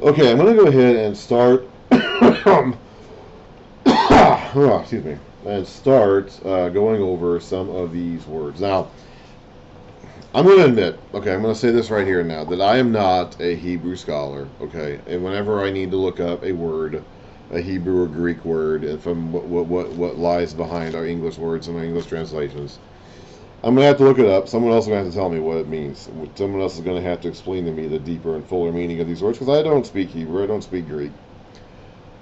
Okay, I'm going to go ahead and start. Oh, excuse me. And start going over some of these words. Now, I'm going to admit, okay, I'm going to say this right here now, that I am not a Hebrew scholar, okay? And whenever I need to look up a word, a Hebrew or Greek word, and from what lies behind our English words and our English translations, I'm going to have to look it up. Someone else is going to have to tell me what it means. Someone else is going to have to explain to me the deeper and fuller meaning of these words, because I don't speak Hebrew, I don't speak Greek.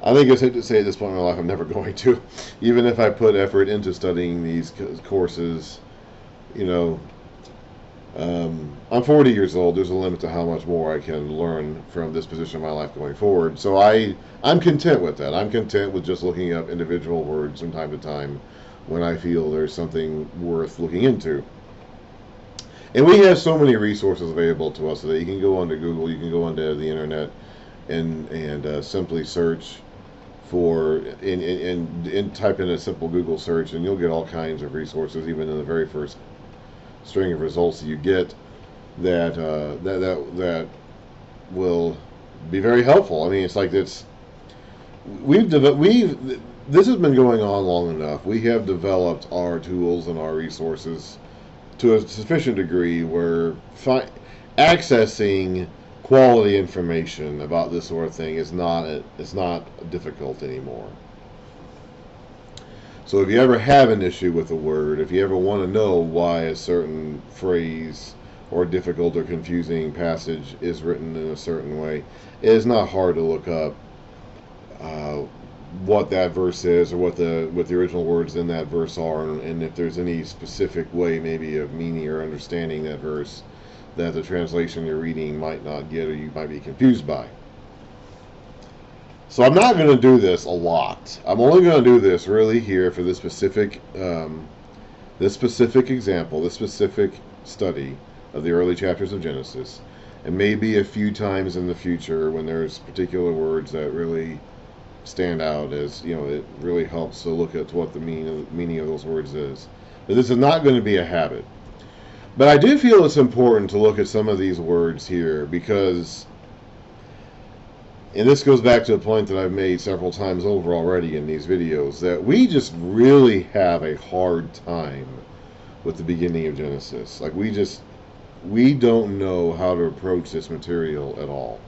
I think it's safe to say at this point in my life I'm never going to. Even if I put effort into studying these courses, you know, I'm 40 years old. There's a limit to how much more I can learn from this position of my life going forward. So I'm content with that. I'm content with just looking up individual words from time to time when I feel there's something worth looking into. And we have so many resources available to us today. You can go onto Google, you can go onto the internet, and simply search for and type in a simple Google search, and you'll get all kinds of resources, even in the very first string of results that you get that will be very helpful. I mean, it's like we've this has been going on long enough. We have developed our tools and our resources to a sufficient degree where accessing quality information about this sort of thing is not difficult anymore. So if you ever have an issue with a word, if you ever want to know why a certain phrase or difficult or confusing passage is written in a certain way, it is not hard to look up what that verse is, or what the original words in that verse are, and if there's any specific way maybe of meaning or understanding that verse that the translation you're reading might not get, or you might be confused by. So I'm not going to do this a lot. I'm only going to do this really here for this specific example, this specific study of the early chapters of Genesis, and maybe a few times in the future when there's particular words that really stand out, as you know, it really helps to look at what the meaning of those words is. But this is not going to be a habit. But I do feel it's important to look at some of these words here because, and this goes back to a point that I've made several times over already in these videos, that we just really have a hard time with the beginning of Genesis. Like we don't know how to approach this material at all.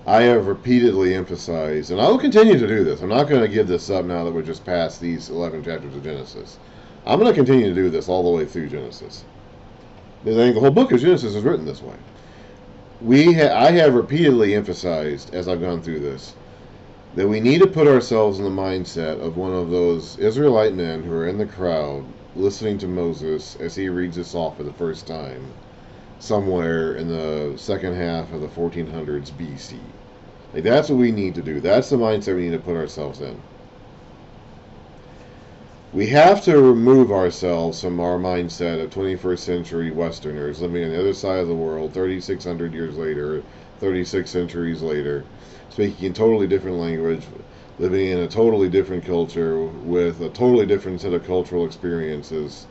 I have repeatedly emphasized, and I will continue to do this. I'm not going to give this up now that we're just past these 11 chapters of Genesis. I'm going to continue to do this all the way through Genesis, because I think the whole book of Genesis is written this way. I have repeatedly emphasized, as I've gone through this, that we need to put ourselves in the mindset of one of those Israelite men who are in the crowd listening to Moses as he reads this off for the first time, somewhere in the second half of the 1400s BC. Like, that's what we need to do. That's the mindset we need to put ourselves in. We have to remove ourselves from our mindset of 21st century Westerners living on the other side of the world 3,600 years later, 36 centuries later, speaking a totally different language, living in a totally different culture with a totally different set of cultural experiences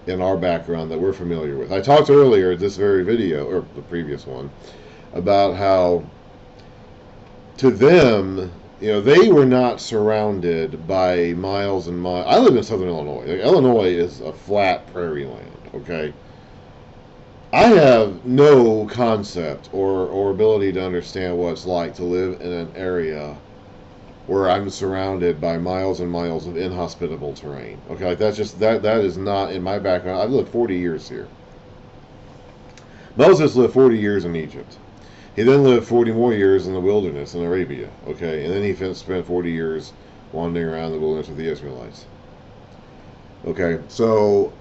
in our background that we're familiar with. I talked earlier in this very video, or the previous one, about how to them, you know, they were not surrounded by miles and miles. I live in southern Illinois. Illinois is a flat prairie land, okay? I have no concept or ability to understand what it's like to live in an area where I'm surrounded by miles and miles of inhospitable terrain. Okay, like that is not in my background. I've lived 40 years here. Moses lived 40 years in Egypt. He then lived 40 more years in the wilderness in Arabia. Okay, and then he spent 40 years wandering around the wilderness with the Israelites. Okay, so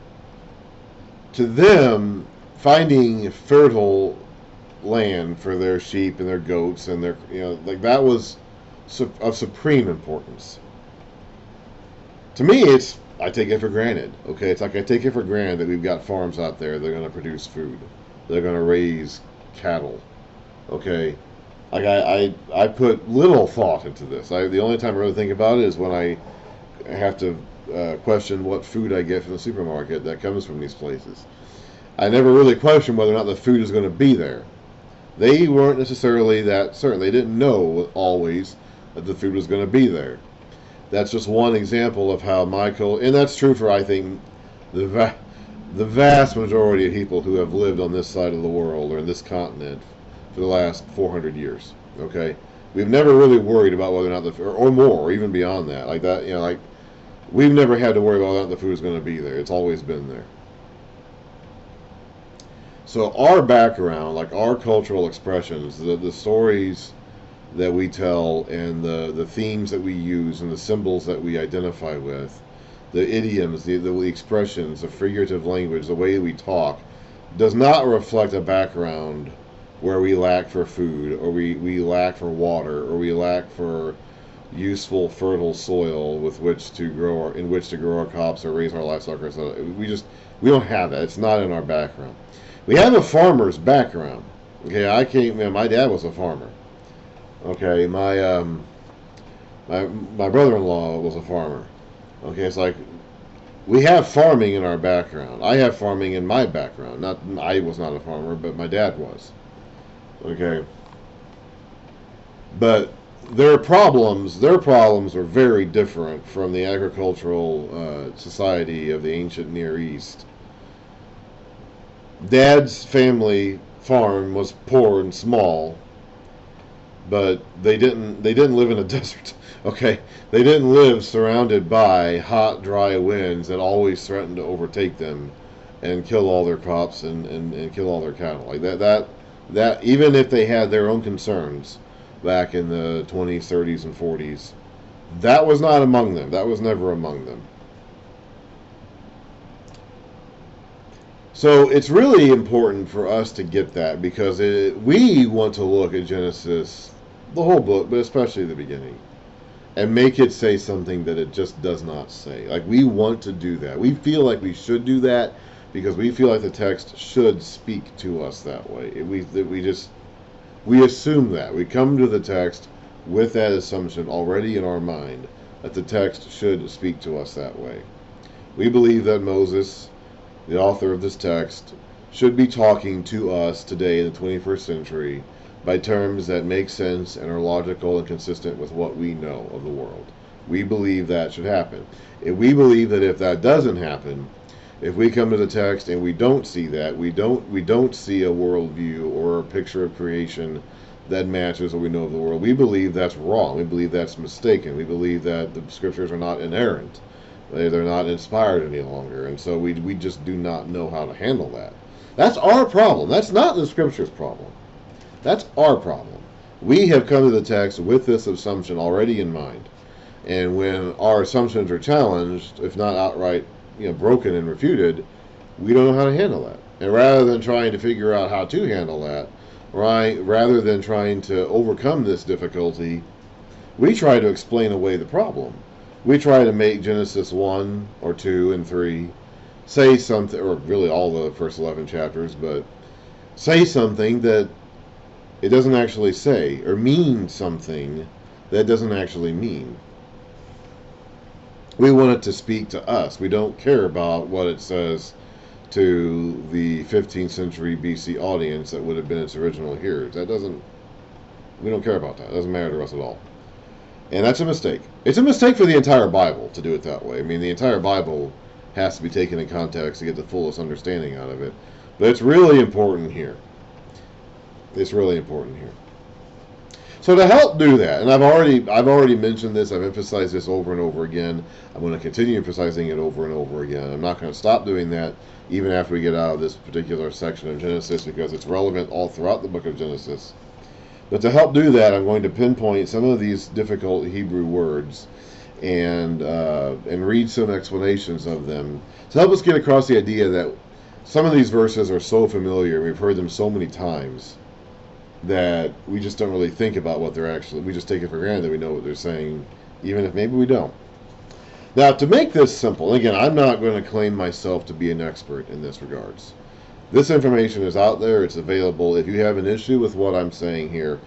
to them, finding fertile land for their sheep and their goats and their, you know, like that was of supreme importance. To me, I take it for granted. Okay, it's like I take it for granted that we've got farms out there that are going to produce food. They're going to raise cattle. Okay, like I put little thought into this. The only time I really think about it is when I have to question what food I get from the supermarket that comes from these places. I never really question whether or not the food is going to be there. They weren't necessarily that certain. They didn't know always that the food was going to be there. That's just one example of how Michael, and that's true for, I think, the the vast majority of people who have lived on this side of the world or in this continent for the last 400 years. Okay, we've never really worried about whether or not or more, or even beyond that, like that. You know, like we've never had to worry about whether or not the food is going to be there. It's always been there. So our background, like our cultural expressions, the stories that we tell, and the themes that we use, and the symbols that we identify with, the idioms, the expressions, the figurative language, the way we talk, does not reflect a background where we lack for food, or we lack for water, or we lack for useful, fertile soil with which to grow in which to grow our crops or raise our livestock. Or so we don't have that. It's not in our background. We have a farmer's background. Okay, I came. Man, my dad was a farmer. Okay, my brother-in-law was a farmer. Okay, it's like we have farming in our background. I have farming in my background. Not I was not a farmer, but my dad was. Okay, but their problems are very different from the agricultural society of the ancient Near East. Dad's family farm was poor and small, but they didn't live in a desert. Okay, they didn't live surrounded by hot, dry winds that always threatened to overtake them and kill all their crops and kill all their cattle. Like that even if they had their own concerns back in the 20s, 30s, and 40s, that was not among them. That was never among them. So it's really important for us to get that, because we want to look at Genesis, the whole book, but especially the beginning, and make it say something that it just does not say. Like, we want to do that. We feel like we should do that because we feel like the text should speak to us that way. We assume that. We come to the text with that assumption already in our mind that the text should speak to us that way. We believe that Moses, the author of this text, should be talking to us today in the 21st century by terms that make sense and are logical and consistent with what we know of the world. We believe that should happen. And we believe that if that doesn't happen, if we come to the text and we don't see that, we don't see a worldview or a picture of creation that matches what we know of the world, we believe that's wrong. We believe that's mistaken. We believe that the scriptures are not inerrant. They're not inspired any longer. And so we just do not know how to handle that. That's our problem. That's not the scripture's problem. That's our problem. We have come to the text with this assumption already in mind. And when our assumptions are challenged, if not outright broken and refuted, we don't know how to handle that. And rather than trying to figure out how to handle that, right, rather than trying to overcome this difficulty, we try to explain away the problem. We try to make Genesis 1 or 2 and 3 say something, or really all the first 11 chapters, but say something that it doesn't actually say, or mean something that it doesn't actually mean. We want it to speak to us. We don't care about what it says to the 15th century BC audience that would have been its original hearers. We don't care about that. It doesn't matter to us at all. And that's a mistake. It's a mistake for the entire Bible to do it that way. I mean, the entire Bible has to be taken in context to get the fullest understanding out of it. But it's really important here. It's really important here. So to help do that, and I've already mentioned this, I've emphasized this over and over again. I'm going to continue emphasizing it over and over again. I'm not going to stop doing that even after we get out of this particular section of Genesis, because it's relevant all throughout the book of Genesis. But to help do that, I'm going to pinpoint some of these difficult Hebrew words and read some explanations of them to help us get across the idea that some of these verses are so familiar, we've heard them so many times, that we just don't really think about what they're actually, we just take it for granted that we know what they're saying, even if maybe we don't. Now, to make this simple, again, I'm not going to claim myself to be an expert in this regards. This information is out there, it's available. If you have an issue with what I'm saying here,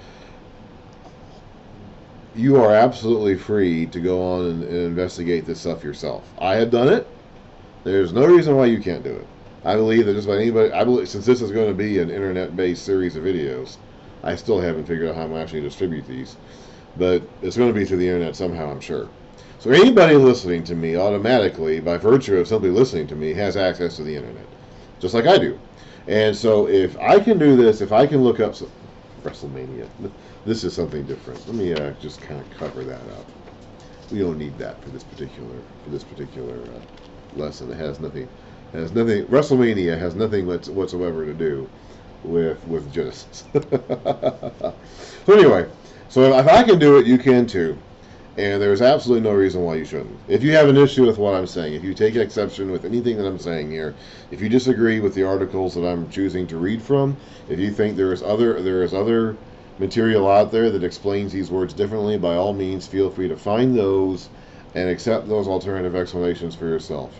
you are absolutely free to go on and investigate this stuff yourself. I have done it. There's no reason why you can't do it. I believe that just about anybody, since this is going to be an internet-based series of videos, I still haven't figured out how I'm actually distribute these, but it's going to be through the internet somehow, I'm sure. So anybody listening to me automatically, by virtue of simply listening to me, has access to the internet, just like I do. And so if I can do this, if I can look up WrestleMania, this is something different. Let me just kind of cover that up. We don't need that for this particular lesson. It has nothing. WrestleMania has nothing whatsoever to do with Genesis. So anyway, so if I can do it, you can too. And there's absolutely no reason why you shouldn't. If you have an issue with what I'm saying, if you take exception with anything that I'm saying here, if you disagree with the articles that I'm choosing to read from, if you think there is other material out there that explains these words differently, by all means feel free to find those and accept those alternative explanations for yourself.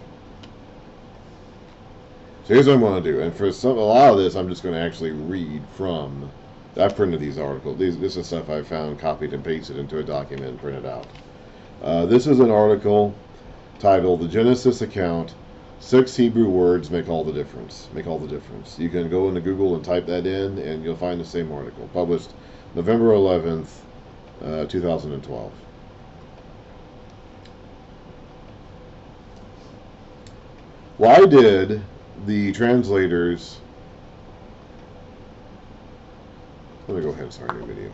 So here's what I'm going to do. And for a lot of this, I'm just going to actually read from... I printed these articles. This is stuff I found, copied and pasted into a document and printed out. This is an article titled "The Genesis Account: 6 Hebrew Words Make All the Difference." Make all the difference. You can go into Google and type that in, and you'll find the same article, published November 11th, 2012. Why did the translators... Let me go ahead and start a new video.